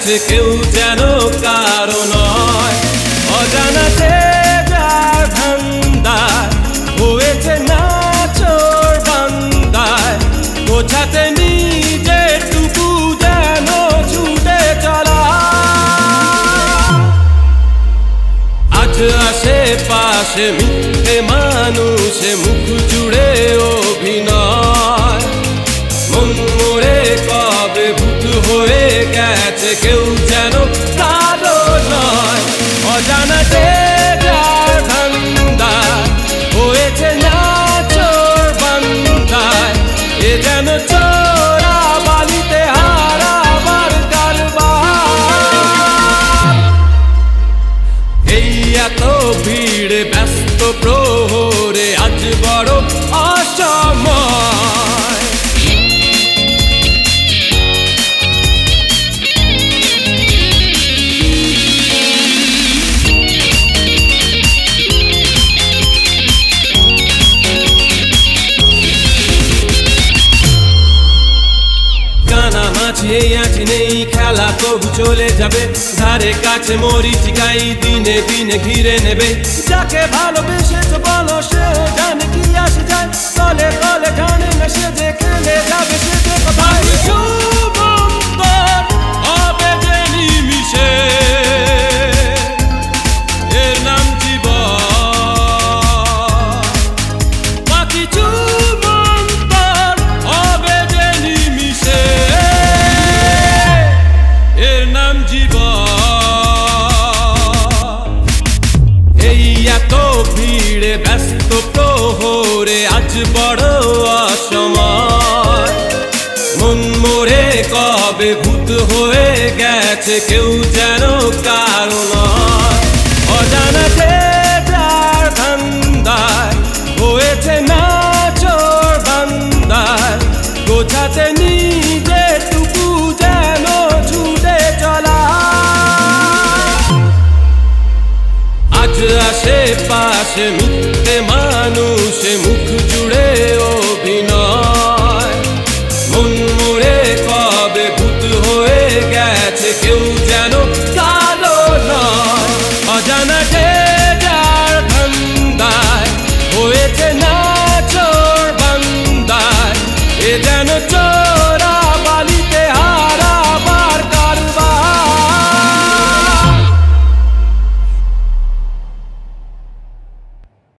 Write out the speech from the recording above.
গেছে কেউ যেন কারো নয়। অজানাতে যার ধান্দায় হয়েছে নাচোর বান্দায়, বোঝাতে নিজেটুকু যেন ছুটে চলা। আজ আশেপাশে মিথ্যে মানুষে মুখ জুড়ে অভিনয়, মন মোড়ে কবে ভূত হয়ে গেছে কেউ যেন কারো নয়। অজানাতে যার ধান্দায় হয়েছে নাচোর বান্দায়, এ যেন চোরা বালিতে হারাবার কারবার। এই এত ভিড়ে ব্যস্ত প্রহরে আজ বড় অসময়। আজ নেই খেলা তবু চলে যাবে, ধারে কাছে মরিচিকাই দিনে দিনে ঘিরে নেবে। যাকে ভালোবেসেছো বলো সেও জানে কি আসে যায়, তলে তলে জানে না সে যে খেলে যাবে সে যে কোথায়। হবে যে নিমিশে এর নাম জীবন, বাকি চুমন্তর হবে যে নিমিশে এর নাম জীবন। এই এত ভিড়ে ব্যস্ত প্রহরে আজ বড় অসময়, মন মোড়ে কবে ভূত হয়ে গেছে কেউ যেন কারো নয়। অজানাতে যার ধান্দায় হয়েছে নাচোর বান্দায়, গোছাতে নিজেটুকু যেন ছুটে চলা। আজ আশেপাশে মিথ্যে মানুষে মুখ জুড়ে